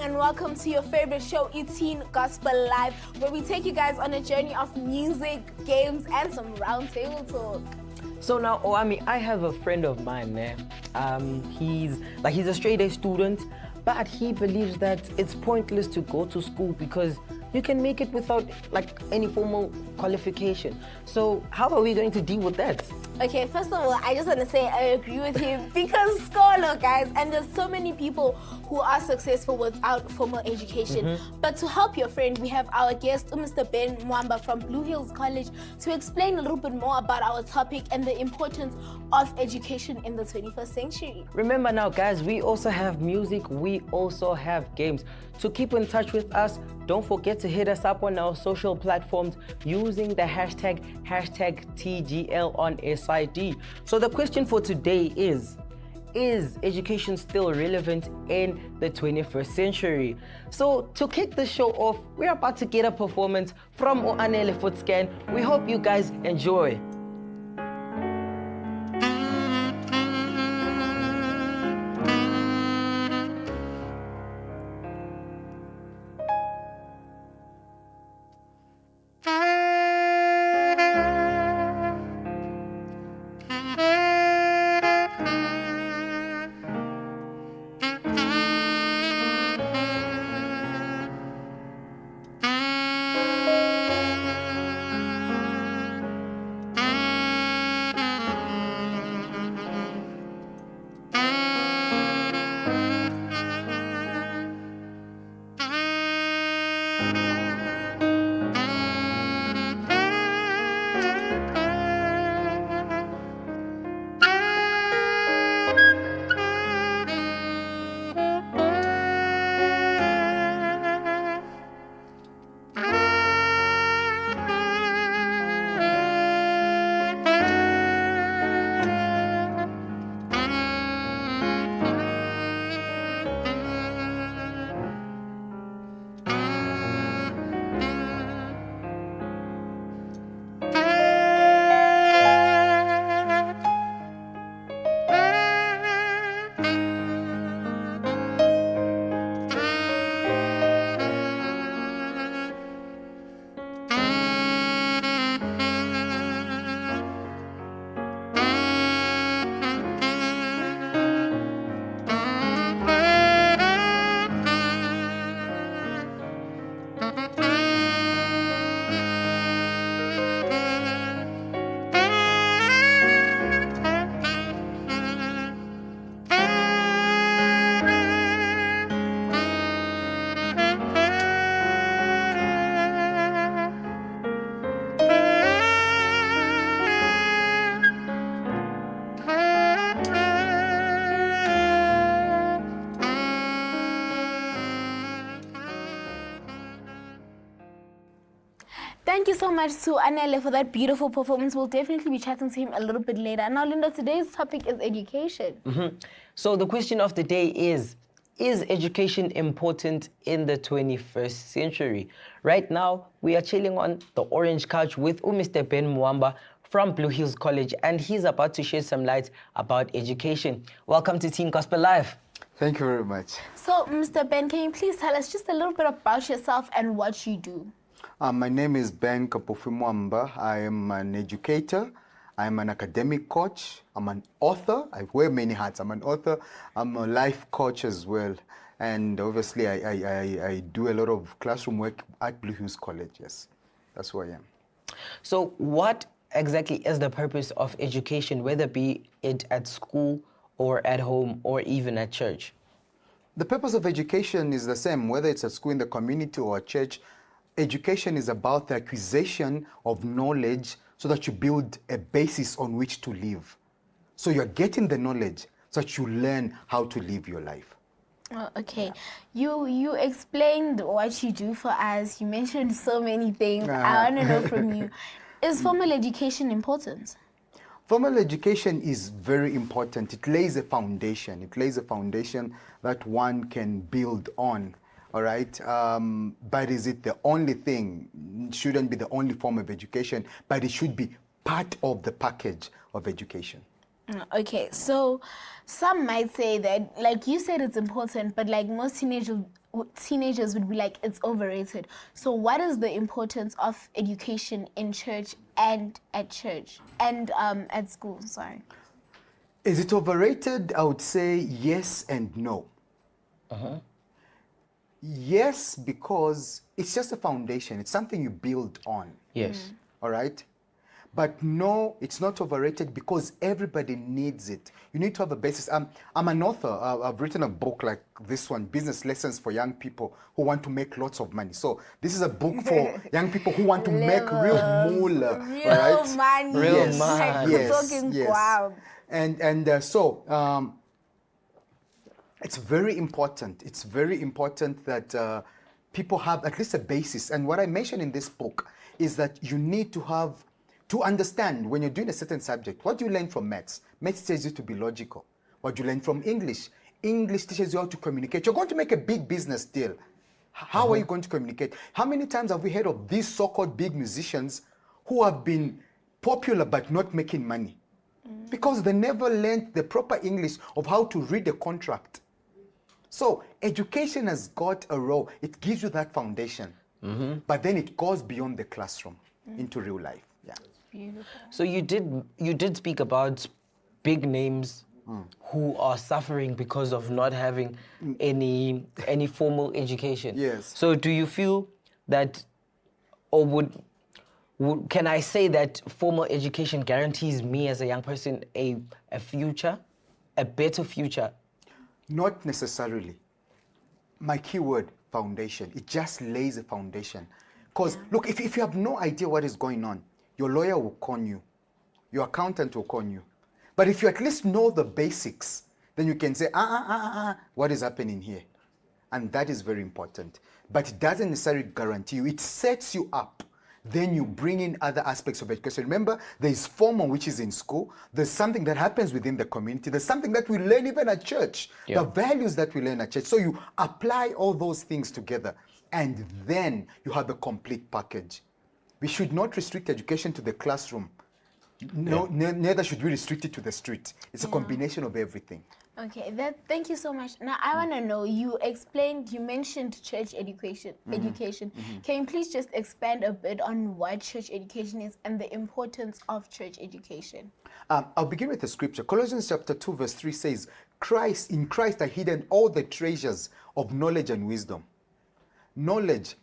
And welcome to your favorite show, Teen Gospel Live, where we take you guys on a journey of music, games, and some roundtable talk. So now, Oami, I have a friend of mine. He's a straight A student, but he believes that it's pointless to go to school because you can make it without any formal qualification. So how are we going to deal with that? Okay, first of all, I just want to say I agree with him because scholar, guys, and there's so many people who are successful without formal education. But to help your friend, we have our guest, Mr. Ben Mwamba from Blue Hills College, to explain a little bit more about our topic and the importance of education in the 21st century. Remember now, guys, we also have music, we also have games. To keep in touch with us, don't forget to hit us up on our social platforms using the hashtag TGL on SID. So the question for today is education still relevant in the 21st century? So to kick the show off, we're about to get a performance from Oanele Footscan. We hope you guys enjoy. Thank you so much to Anele for that beautiful performance. We'll definitely be chatting to him a little bit later. Now, Linda, today's topic is education. So the question of the day is education important in the 21st century? Right now, we are chilling on the orange couch with Mr. Ben Mwamba from Blue Hills College, and he's about to shed some light about education. Welcome to Teen Gospel Live. Thank you very much. So, Mr. Ben, can you please tell us just a little bit about yourself and what you do? My name is Ben Kapofi Mwamba. I am an educator. I'm an academic coach. I'm an author. I wear many hats. I'm an author. I'm a life coach as well. And obviously, I do a lot of classroom work at Blue Hills College. Yes, that's who I am. So what exactly is the purpose of education, whether be it at school or at home or even at church? The purpose of education is the same, whether it's at school, in the community, or at church. Education is about the acquisition of knowledge so that you build a basis on which to live. So you're getting the knowledge so that you learn how to live your life. Oh, okay. You explained what you do for us. You mentioned so many things. I want to know from you. Is formal education important? Formal education is very important. It lays a foundation. It lays a foundation that one can build on. All right. But is it the only thing? It shouldn't be the only form of education, but it should be part of the package of education. Okay, so some might say that, like you said, it's important, but like most teenagers would be like, it's overrated. So what is the importance of education in church and at church and at school? Sorry. Is it overrated? I would say yes and no. Yes, because it's just a foundation. It's something you build on. Yes. All right? But no, it's not overrated because everybody needs it. You need to have a basis. I'm an author. I've written a book like this one, Business Lessons for Young People Who Want to Make Lots of Money. So this is a book for young people who want to make real moolah. Real money. Real Yes, money. yes, Talking yes. wow. So it's very important. It's very important that people have at least a basis. And what I mentioned in this book is that you need to understand when you're doing a certain subject. What do you learn from maths? Maths teaches you to be logical. What do you learn from English? English teaches you how to communicate. You're going to make a big business deal. How are you going to communicate? How many times have we heard of these so-called big musicians who have been popular but not making money? Because they never learned the proper English of how to read a contract. So education has got a role. It gives you that foundation. But then it goes beyond the classroom into real life. Yeah. Beautiful. So you did speak about big names who are suffering because of not having any formal education. Yes. So do you feel that, or can I say that formal education guarantees me as a young person a future, a better future? Not necessarily. My keyword, foundation. It just lays a foundation. Because look, if you have no idea what is going on, your lawyer will con you. Your accountant will con you. But if you at least know the basics, then you can say, what is happening here? And that is very important. But it doesn't necessarily guarantee you. It sets you up. Then you bring in other aspects of education. Remember, there's formal, which is in school. There's something that happens within the community. There's something that we learn even at church. Yeah. The values that we learn at church. So you apply all those things together. And then you have a complete package. We should not restrict education to the classroom. No, neither should we restrict it to the street. It's a combination of everything. Okay, thank you so much. Now I want to know, you mentioned church education. Can you please just expand a bit on what church education is and the importance of church education? I'll begin with the scripture. Colossians chapter 2 verse 3 says, in Christ are hidden all the treasures of knowledge and wisdom. Knowledge,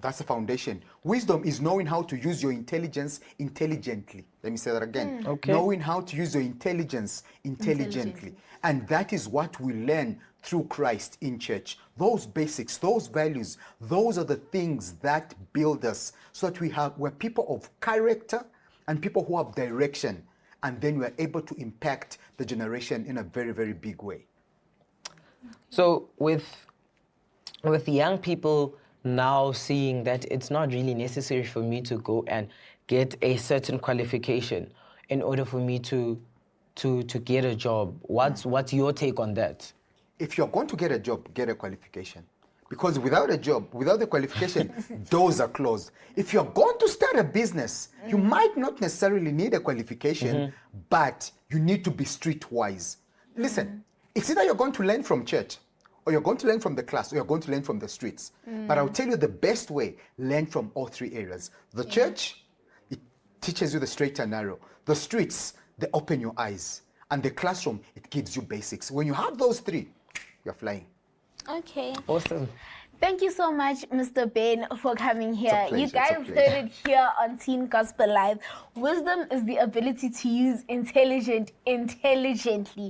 that's the foundation. Wisdom is knowing how to use your intelligence intelligently. Let me say that again. Okay. Knowing how to use your intelligence intelligently. And that is what we learn through Christ in church. Those basics, those values, those are the things that build us so that we're people of character and people who have direction. And then we're able to impact the generation in a very, very big way. So with the young people now seeing that it's not really necessary for me to go and get a certain qualification in order for me to get a job, what's your take on that? If you're going to get a job, get a qualification. Because without a job, without the qualification, doors are closed. If you're going to start a business, you might not necessarily need a qualification, but you need to be streetwise. Listen, it's either you're going to learn from church, or you're going to learn from the class, or you're going to learn from the streets. But I'll tell you the best way, learn from all three areas. The church, it teaches you the straight and narrow. The streets, they open your eyes. And the classroom, it gives you basics. When you have those three, you're flying. Okay. Awesome. Thank you so much, Mr. Ben, for coming here. pleasure, You guys heard it here on Teen Gospel Live. Wisdom is the ability to use intelligently.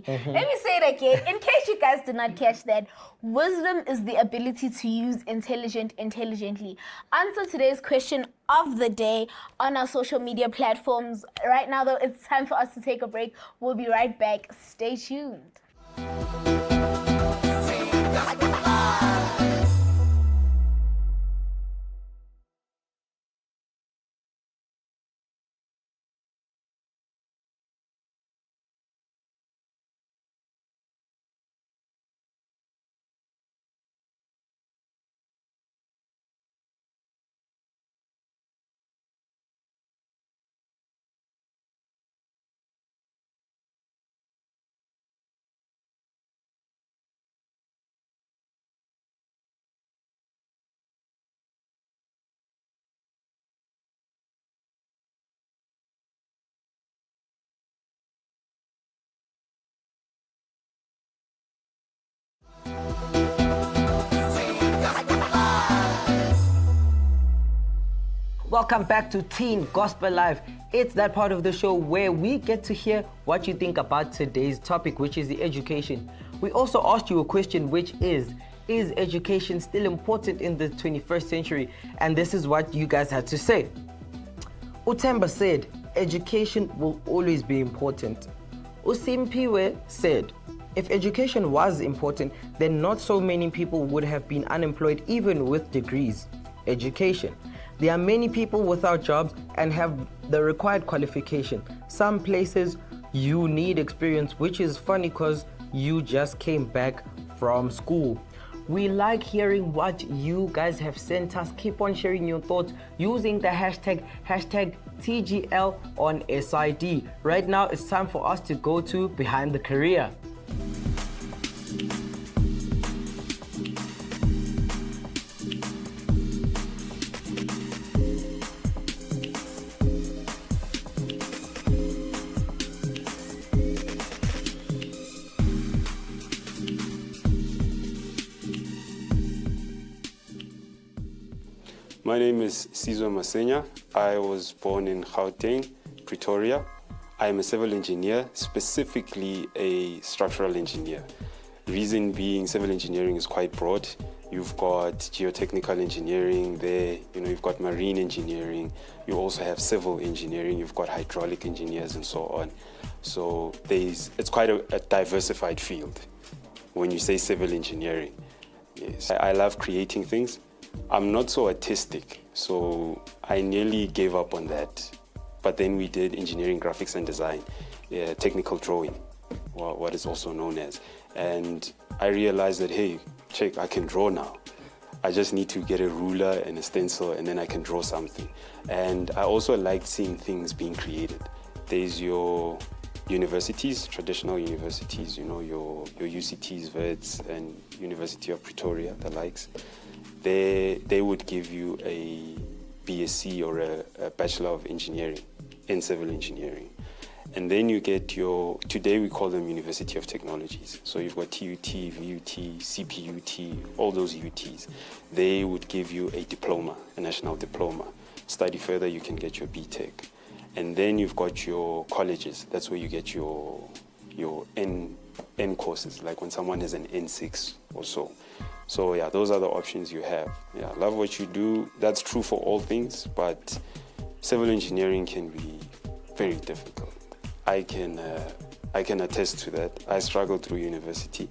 Let me say it again, in case you guys did not catch that. Wisdom is the ability to use intelligently. Answer today's question of the day on our social media platforms. Right now, though, it's time for us to take a break. We'll be right back. Stay tuned. Welcome back to Teen Gospel Live. It's that part of the show where we get to hear what you think about today's topic, which is the education. We also asked you a question, which is education still important in the 21st century? And this is what you guys had to say. Utemba said, education will always be important. Usimpiwe said, if education was important, then not so many people would have been unemployed even with degrees. Education. There are many people without jobs and have the required qualification. Some places you need experience, which is funny because you just came back from school. We like hearing what you guys have sent us. Keep on sharing your thoughts using the hashtag TGL on SID. Right now, it's time for us to go to Behind the Career. My name is Sizwe Masenya. I was born in Gauteng, Pretoria. I am a civil engineer, specifically a structural engineer. Reason being, civil engineering is quite broad. You've got geotechnical engineering there, you've got marine engineering, you also have civil engineering, you've got hydraulic engineers and so on. So it's quite a diversified field when you say civil engineering. Yes, I love creating things. I'm not so artistic, so I nearly gave up on that. But then we did engineering, graphics and design, technical drawing, what is also known as. And I realized that, hey, check, I can draw now. I just need to get a ruler and a stencil and then I can draw something. And I also liked seeing things being created. There's your universities, traditional universities, your UCTs, Wits, and University of Pretoria, the likes. They would give you a BSc or a Bachelor of Engineering in Civil Engineering. And then you get today we call them University of Technologies. So you've got TUT, VUT, CPUT, all those UTs. They would give you a diploma, a national diploma. Study further, you can get your BTech. And then you've got your colleges. That's where you get your N courses, like when someone has an N6 or so. So yeah, those are the options you have. Yeah, love what you do. That's true for all things, but civil engineering can be very difficult. I can attest to that. I struggled through university,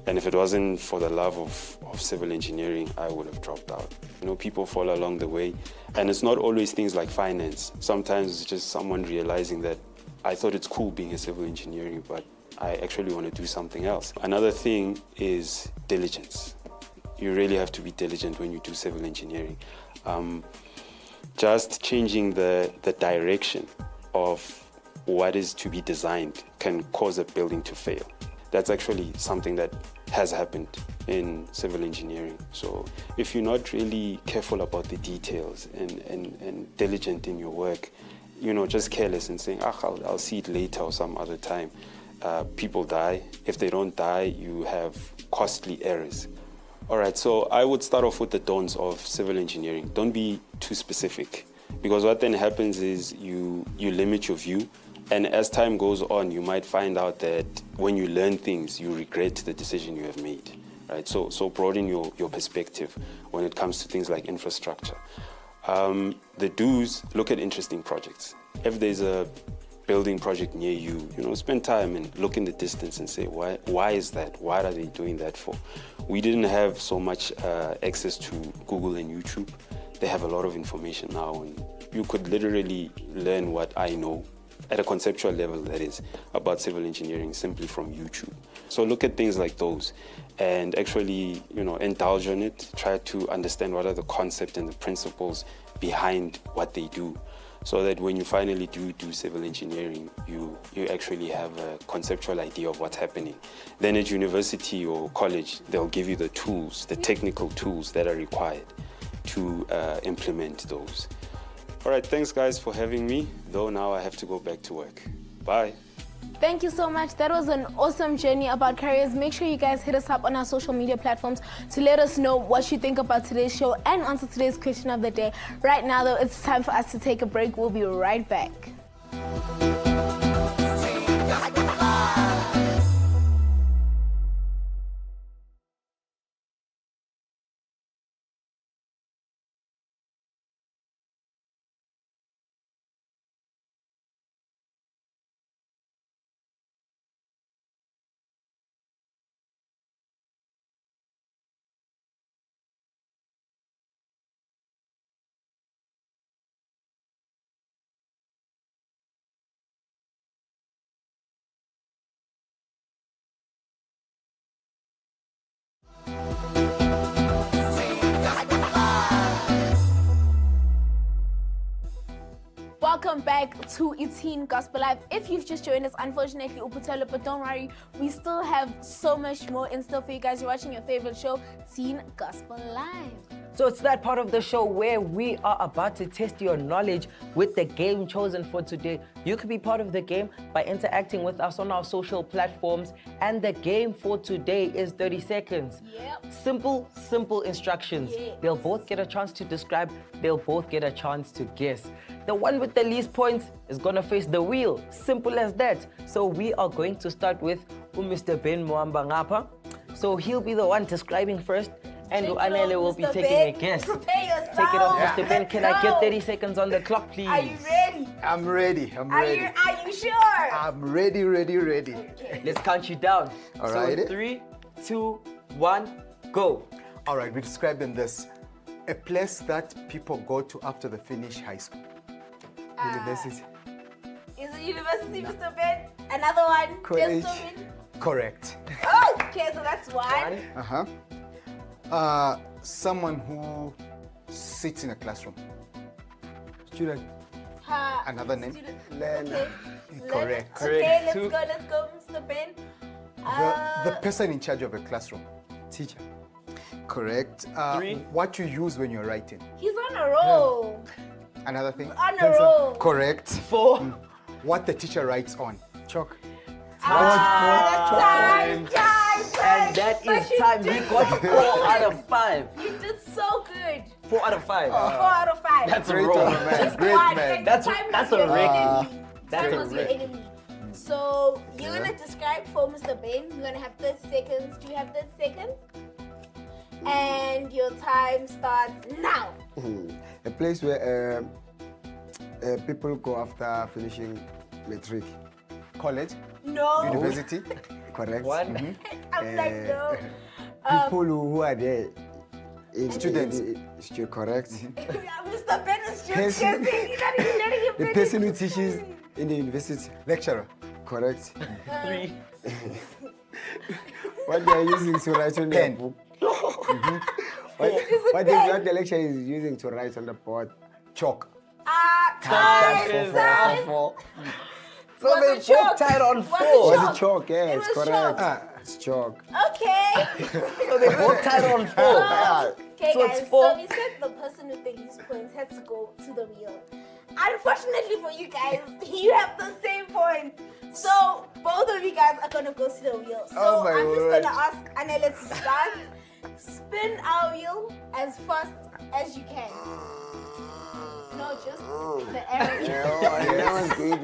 and if it wasn't for the love of civil engineering, I would have dropped out. People fall along the way, and it's not always things like finance. Sometimes it's just someone realizing that I thought it's cool being a civil engineer, but I actually want to do something else. Another thing is diligence. You really have to be diligent when you do civil engineering. Just changing the direction of what is to be designed can cause a building to fail. That's actually something that has happened in civil engineering. So if you're not really careful about the details and diligent in your work, just careless and saying, I'll see it later or some other time, people die. If they don't die, you have costly errors. All right, so I would start off with the dawns of civil engineering. Don't be too specific, because what then happens is you limit your view, and as time goes on, you might find out that when you learn things, you regret the decision you have made, right? So broaden your perspective when it comes to things like infrastructure. The do's, look at interesting projects. If there's a building project near you, spend time and look in the distance and say, why is that? What are they doing that for? We didn't have so much access to Google and YouTube. They have a lot of information now, and you could literally learn what I know at a conceptual level, that is, about civil engineering simply from YouTube. So look at things like those and actually, indulge on it. Try to understand what are the concepts and the principles behind what they do, so that when you finally do civil engineering, you actually have a conceptual idea of what's happening. Then at university or college, they'll give you the tools, the technical tools that are required to implement those. All right, thanks guys for having me, though now I have to go back to work. Bye. Thank you so much. That was an awesome journey about careers. Make sure you guys hit us up on our social media platforms to let us know what you think about today's show and answer today's question of the day. Right now, though, it's time for us to take a break. We'll be right back. Welcome back to Iteen Gospel Live. If you've just joined us, unfortunately, Uputelo, but don't worry, we still have so much more in store for you guys. You're watching your favorite show, Teen Gospel Live. So it's that part of the show where we are about to test your knowledge with the game chosen for today. You could be part of the game by interacting with us on our social platforms. And the game for today is 30 seconds. Yep. Simple instructions. Yes. They'll both get a chance to describe. They'll both get a chance to guess. The one with the least points is gonna face the wheel. Simple as that. So we are going to start with Mr. Ben Mwamba Ngapa. So he'll be the one describing first. And Take it Anele off, will be Mr. taking Ben. a guess. Prepare yourself. Take it off, Mr. Ben. Let's Can I get go. 30 seconds on the clock, please? Are you ready? I'm ready. I'm Are ready. you sure? I'm ready. Okay. Let's count you down. All so right. 3, 2, 1, go. All right, we described in this a place that people go to after they finish high school. University. Is it university, Mr. Ben? Another one? College. Just so many? Correct. Oh, okay, so that's one. Someone who sits in a classroom. Student. Another name? Learner. Correct. Okay, Two. let's go, Mr. Ben. The person in charge of a classroom. Teacher. Correct. 3. What you use when you're writing. He's on a roll. Another thing. On a roll. Correct. 4. What the teacher writes on. Chalk. Time. And that is time. He got 4 out of 5. You did so good. 4 out of 5. 4 out of 5. That's a Great roll. man. Just Great one. man. And That's time a was your record. enemy. That's Time a was your record. enemy. So you're gonna describe for Mr. Ben. You're gonna have 30 seconds. Do you have 30 seconds? And your time starts now. A place where people go after finishing matric. College. No. University. Correct. 1. I'm like no. People who are there. Students. Correct. Mr. Ben is just Person- guessing. He's not even letting him The finish. person who teaches in the university. Lecturer. Correct. 3. What they are using to write on their Pen. book. It's a What pen. the lecturer is using to write on the board. Chalk. Time is is up. 4. So Was they it chalk? both tied on Was 4. it Was chalk? it chalk? It Yes, was correct. chalk. It's chalk. Okay. So they both tied on 4. Okay, So guys. it's 4. So we said the person with the least points has to go to the wheel. Unfortunately for you guys, you have the same points. So both of you guys are gonna go to the wheel. So Oh my I'm just word. gonna ask Anele to start. Spin our wheel as fast as you can. No, just the arrow. That was good.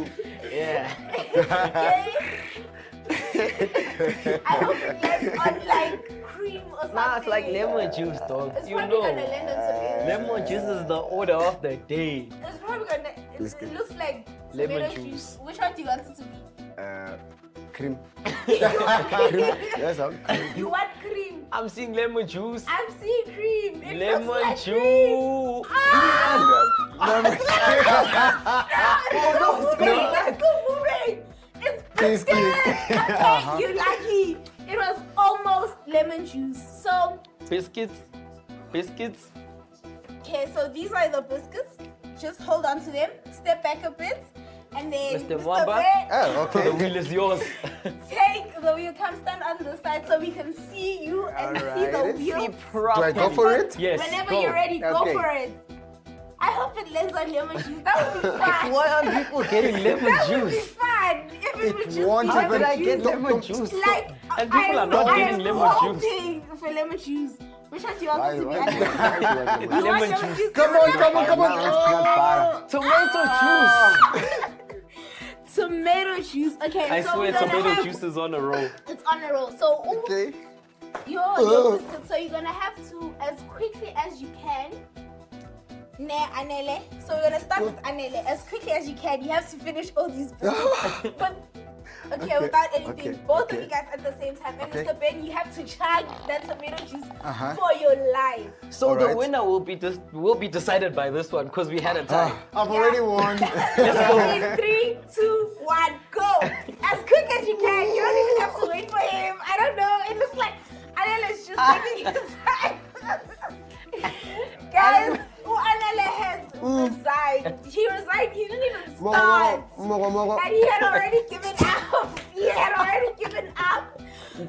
Yeah. Okay. I hope it lands on like cream or something. Nah, it's like lemon juice, dog. It's You probably know. gonna land on something. Lemon juice is the order of the day. It's probably gonna. It looks like Lemon tomato juice. Which one do you want it to be? Cream. Cream. Yes, cream. You want cream? I'm seeing lemon juice. I'm seeing cream. It Lemon looks like cream. juice. It's still moving. It's biscuit. Okay, you're lucky. It was almost lemon juice. So, Biscuits. Biscuits. okay, so these are the biscuits. Just hold on to them. Step back a bit. And then Mr. Mr. Mwamba. Ben, Oh, The okay. wheel is yours. take the wheel. Come stand on the side so we can see you and see the Alright. wheel. See Do I properly. go for it? Yes. Whenever go. you're ready, go Okay. for it. I hope it lands on lemon juice. That would be fun. Why are people getting lemon That would be juice? fun. If it would just won't be How did even- I get don't- lemon don't- juice? like, And people are not getting lemon juice. juice. For lemon juice. Which one do you want Why? this to be? Why? Anele? You want Lemon lemon juice. juice? Come on. Tomato juice. Tomato juice. Okay, I so swear we're gonna tomato have, juice is on a roll. It's on a roll. So Okay. your biscuit. So you're gonna have to, as quickly as you can. Ne Anele. So we're gonna start with Anele. As quickly as you can. You have to finish all these biscuits. But okay, without anything. Both of you guys at the same time. And Okay. Mr. Ben, you have to chug that tomato juice Uh-huh. for your life. So All the right. winner will be decided by this one because we had a tie. I've already won. In 3, 2, 1, go! As quick as you can. You don't even have to wait for him. I don't know. It looks like Anele is just taking his time. Guys, Anele has resigned. He resigned. He didn't even start. And he had already given up.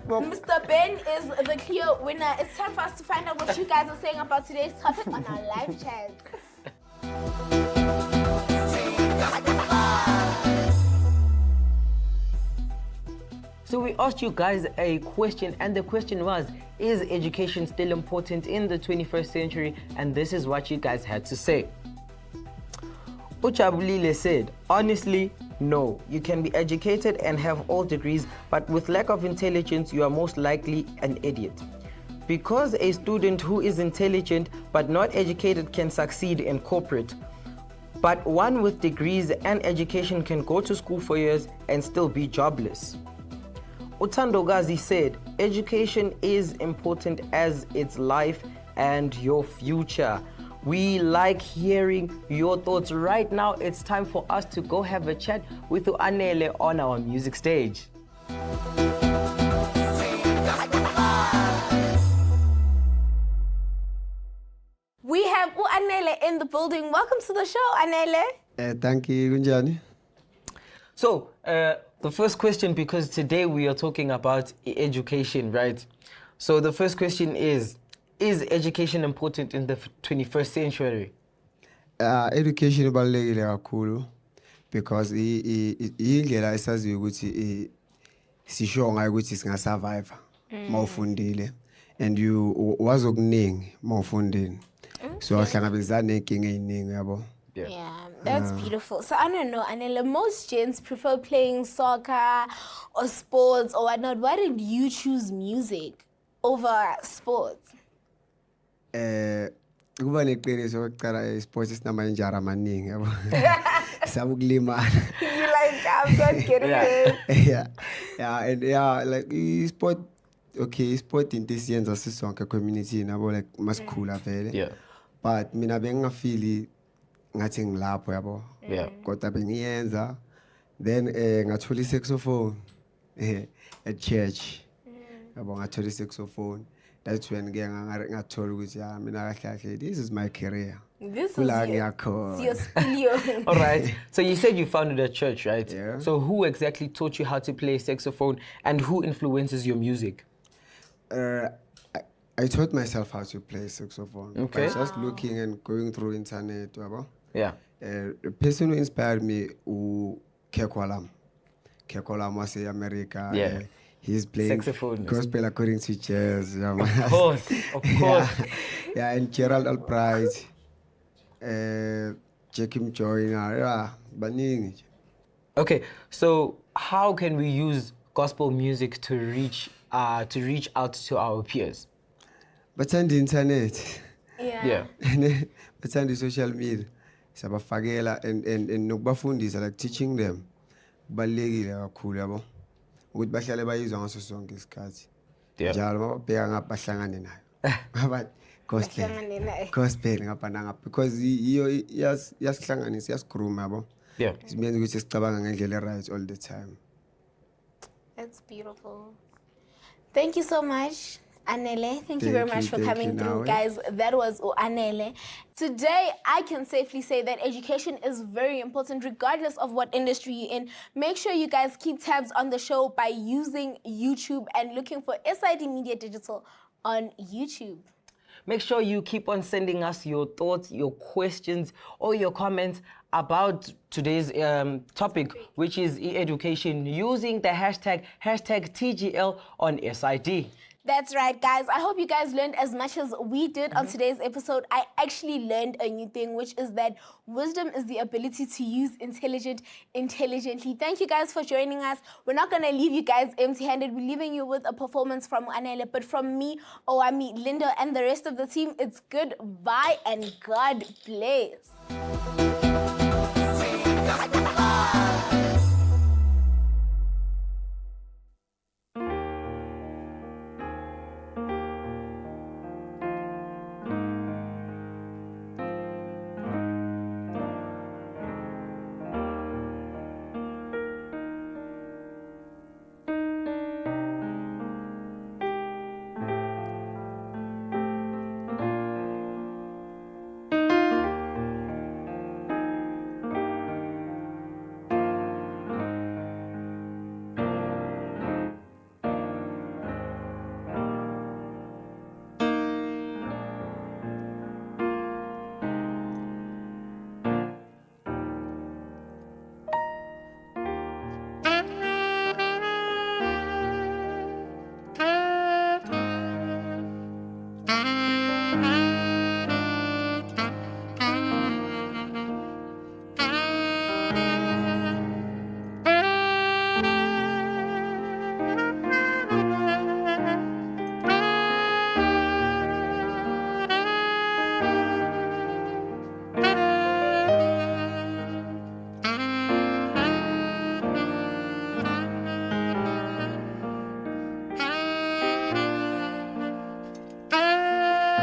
Mr. Ben is the clear winner. It's time for us to find out what you guys are saying about today's topic on our live chat. So we asked you guys a question, and the question was, is education still important in the 21st century? And this is what you guys had to say. Uchabulile said, honestly, no. You can be educated and have all degrees, but with lack of intelligence, you are most likely an idiot. Because a student who is intelligent but not educated can succeed in corporate, but one with degrees and education can go to school for years and still be jobless. Utandogazi said, education is important as it's life and your future. We like hearing your thoughts. Right now, it's time for us to go have a chat with Anele on our music stage. We have Anele in the building. Welcome to the show, Anele. Thank you, Gunjani. So, the first question, because today we are talking about education, right? So the first question is education important in the 21st century? Education ibalulekile kakhulu because indlela esaziyo ukuthi sisho ngayo ukuthi singasurvive mawufundile and you wazokuningi mawufundile. So ahlangabezana nenkinga eziningi yabo. Yeah, that's beautiful. So I don't know, Anele, most gents prefer playing soccer or sports or whatnot. Why did you choose music over sports? Kuba neqiniso oqala sports sinama injury amaningi yabo. Sabukulimala. You like, I'm not getting it. Yeah, like sport. Okay, sport into esiyenza sisonke community nabo like masikhula vele. Yeah. But mina bengingafili ngathi ngilapho yabo. Yeah. Kodwa bengiyenza then ngathola isaxophone at church. Yabo ngathola isaxophone. That's when ngathola ukuthi mina kahle kahle this is my career. This is Kula your ngiyakhola. spilio. All right. So you said you founded a church, right? Yeah. So who exactly taught you how to play saxophone and who influences your music? I taught myself how to play saxophone. Okay. By just looking and going through internet, yabo. Yeah. The person who inspired me was Kekwalam. Kekwalam was in America. Yeah. He's playing Saxophone. gospel according to jazz. Yeah, Of course. Yeah, and Gerald Albright, Jakim Joyner, yeah, baningi. Okay, so how can we use gospel music to reach out to our peers? But on the internet, Yeah. but on the social media, sabafakela and nokubafundisa like teaching them. Balekile kakhulu yabo. Ukuthi bahlale bayizwa ngaso sonke isikhathi. Yeah. Njalo mababheka ngapha bahlangane nayo. But gospel ngapha nangapha because iyo yasihlanganisa yasigruma yabo. Yeah. Simenza ukuthi sicabanga ngendlela right all the time. That's beautiful. Thank you so much, Anele. Thank you very much for coming through, guys. That was Anele. Today, I can safely say that education is very important regardless of what industry you're in. Make sure you guys keep tabs on the show by using YouTube and looking for SID Media Digital on YouTube. Make sure you keep on sending us your thoughts, your questions, or your comments about today's topic, which is e-education, using the hashtag TGL on SID. That's right, guys. I hope you guys learned as much as we did on today's episode. I actually learned a new thing, which is that wisdom is the ability to use intelligently. Thank you guys for joining us. We're not going to leave you guys empty-handed. We're leaving you with a performance from Anele, but from me, Owami, Linda, and the rest of the team, it's goodbye and God bless.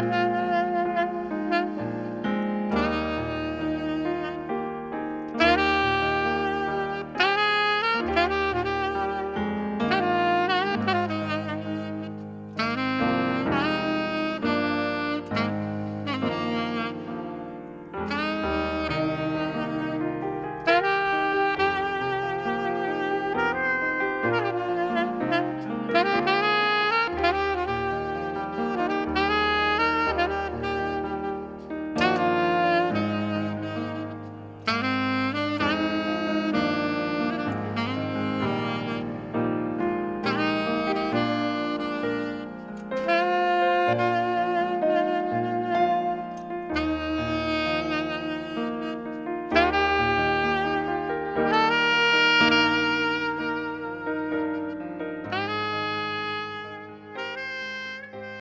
Thank you.